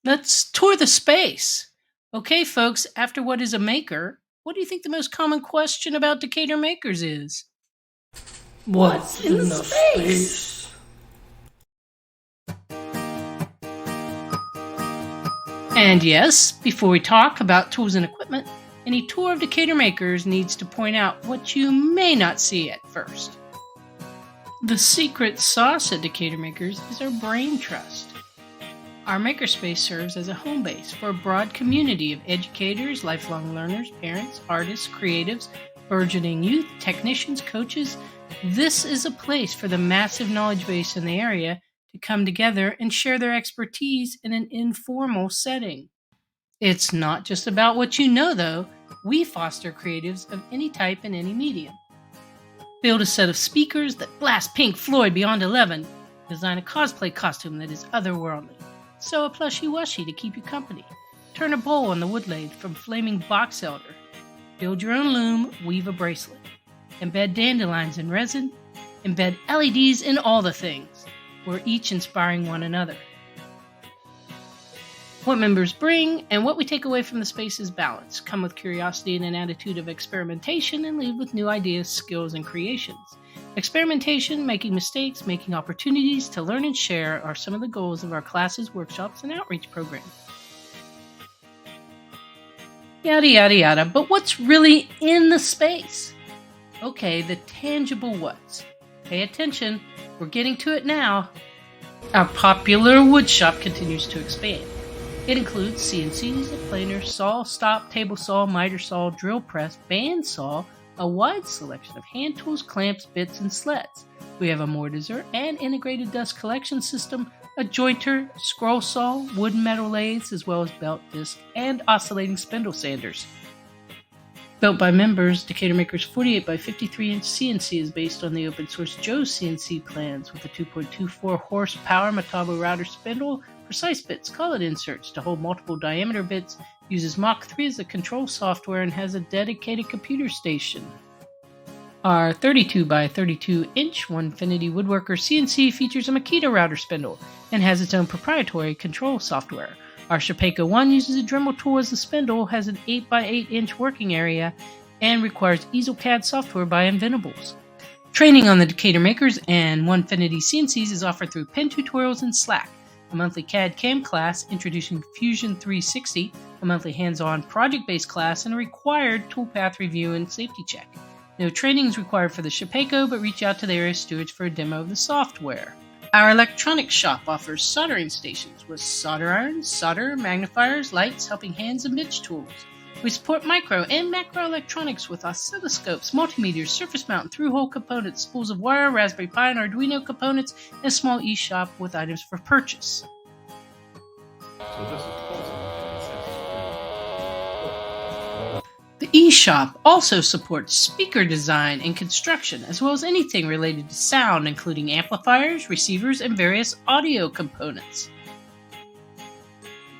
Let's tour the space. Okay, folks, after what is a maker, what do you think the most common question about Decatur Makers is? What's in the space? And yes, before we talk about tools and equipment, any tour of Decatur Makers needs to point out what you may not see at first. The secret sauce at Decatur Makers is our brain trust. Our makerspace serves as a home base for a broad community of educators, lifelong learners, parents, artists, creatives, burgeoning youth, technicians, coaches. This is a place for the massive knowledge base in the area to come together and share their expertise in an informal setting. It's not just about what you know, though. We foster creatives of any type and any medium. Build a set of speakers that blast Pink Floyd beyond 11. Design a cosplay costume that is otherworldly. Sew a plushy wushie to keep you company. Turn a bowl on the wood lathe from flaming box elder. Build your own loom, weave a bracelet. Embed dandelions in resin. Embed LEDs in all the things. We're each inspiring one another. What members bring and what we take away from the space is balance. Come with curiosity and an attitude of experimentation and leave with new ideas, skills, and creations. Experimentation, making mistakes, making opportunities to learn and share are some of the goals of our classes, workshops, and outreach program. Yada, yada, yada. But what's really in the space? Okay, the tangible what's. Pay attention. We're getting to it now. Our popular woodshop continues to expand. It includes CNCs, a planer, saw, stop, table saw, miter saw, drill press, band saw, a wide selection of hand tools, clamps, bits, and sleds. We have a mortiser and integrated dust collection system, a jointer, scroll saw, wood and metal lathes, as well as belt, disc, and oscillating spindle sanders. Built by members, Decatur Makers 48 by 53 inch CNC is based on the open source Joe's CNC plans with a 2.24 horsepower Metabo router spindle, precise bits, collet inserts to hold multiple diameter bits, uses Mach 3 as the control software, and has a dedicated computer station. Our 32 by 32 inch Onefinity Woodworker CNC features a Makita router spindle and has its own proprietary control software. Our Shapeco 1 uses a Dremel tool as the spindle, has an 8 by 8 inch working area, and requires EaselCAD software by Inventables. Training on the Decatur Makers and Onefinity CNCs is offered through Pen Tutorials and Slack, a monthly CAD CAM class introducing Fusion 360, a monthly hands-on project-based class, and a required toolpath review and safety check. No training is required for the Shapeco, but reach out to the area stewards for a demo of the software. Our electronics shop offers soldering stations with solder irons, solder, magnifiers, lights, helping hands, and bench tools. We support micro and macro electronics with oscilloscopes, multimeters, surface mount and through-hole components, spools of wire, Raspberry Pi and Arduino components, and a small e-shop with items for purchase. The e-shop also supports speaker design and construction, as well as anything related to sound, including amplifiers, receivers, and various audio components.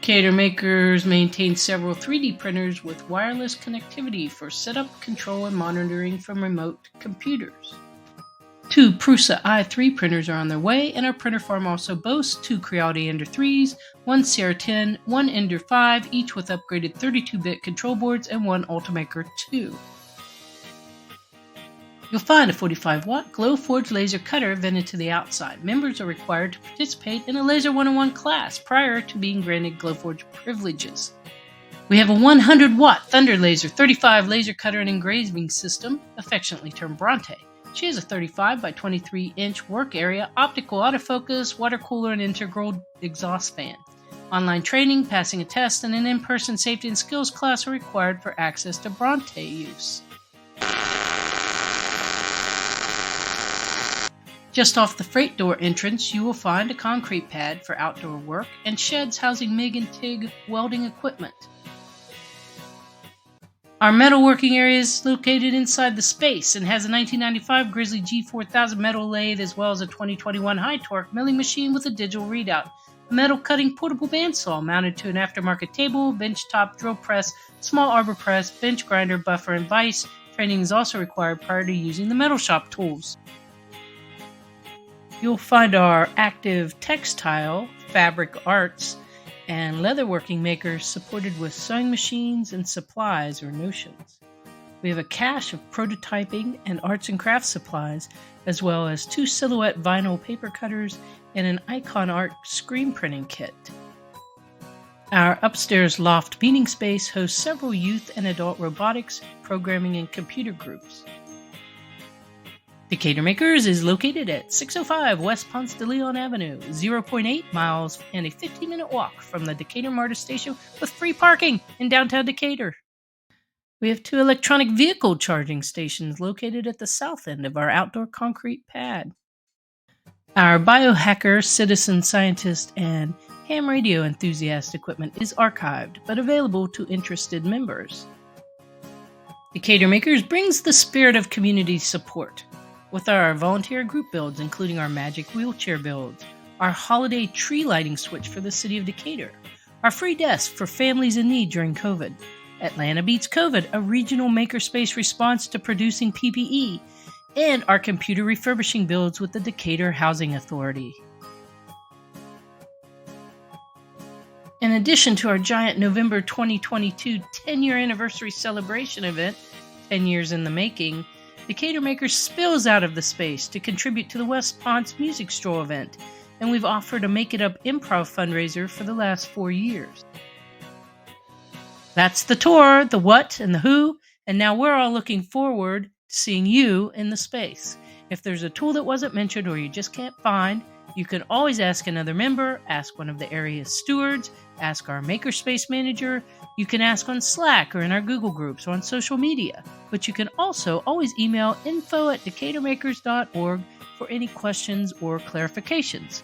Decatur Makers maintains several 3D printers with wireless connectivity for setup, control, and monitoring from remote computers. 2 Prusa i3 printers are on their way, and our printer farm also boasts 2 Creality Ender 3s, 1 CR10, 1 Ender 5, each with upgraded 32-bit control boards, and 1 Ultimaker 2. You'll find a 45-watt glow-forged laser cutter vented to the outside. Members are required to participate in a Laser 101 class prior to being granted glowforge privileges. We have a 100-watt Thunder Laser 35 laser cutter and engraving system, affectionately termed Bronte. She has a 35 by 23 inch work area, optical autofocus, water cooler, and integral exhaust fan. Online training, passing a test, and an in-person safety and skills class are required for access to Bronte use. Just off the freight door entrance, you will find a concrete pad for outdoor work and sheds housing MIG and TIG welding equipment. Our metalworking area is located inside the space and has a 1995 Grizzly G4000 metal lathe as well as a 2021 high-torque milling machine with a digital readout, a metal cutting portable bandsaw mounted to an aftermarket table, bench top drill press, small arbor press, bench grinder, buffer, and vise. Training is also required prior to using the metal shop tools. You'll find our active textile, fabric arts, and leatherworking makers supported with sewing machines and supplies or notions. We have a cache of prototyping and arts and crafts supplies, as well as 2 silhouette vinyl paper cutters and an icon art screen printing kit. Our upstairs loft meeting space hosts several youth and adult robotics, programming, and computer groups. Decatur Makers is located at 605 West Ponce de Leon Avenue, 0.8 miles and a 15-minute walk from the Decatur MARTA station with free parking in downtown Decatur. We have 2 electronic vehicle charging stations located at the south end of our outdoor concrete pad. Our biohacker, citizen scientist, and ham radio enthusiast equipment is archived but available to interested members. Decatur Makers brings the spirit of community support with our volunteer group builds, including our magic wheelchair builds, our holiday tree lighting switch for the city of Decatur, our free desk for families in need during COVID, Atlanta Beats COVID, a regional makerspace response to producing PPE, and our computer refurbishing builds with the Decatur Housing Authority. In addition to our giant November 2022 10-year anniversary celebration event, 10 years in the making, Decatur Makers spills out of the space to contribute to the West Ponce Music Stroll event, and we've offered a Make It Up improv fundraiser for the last 4 years. That's the tour, the what, and the who, and now we're all looking forward to seeing you in the space. If there's a tool that wasn't mentioned or you just can't find, you can always ask another member, ask one of the area's stewards, ask our makerspace manager. You can ask on Slack or in our Google groups or on social media. But you can also always email info@decaturmakers.org for any questions or clarifications.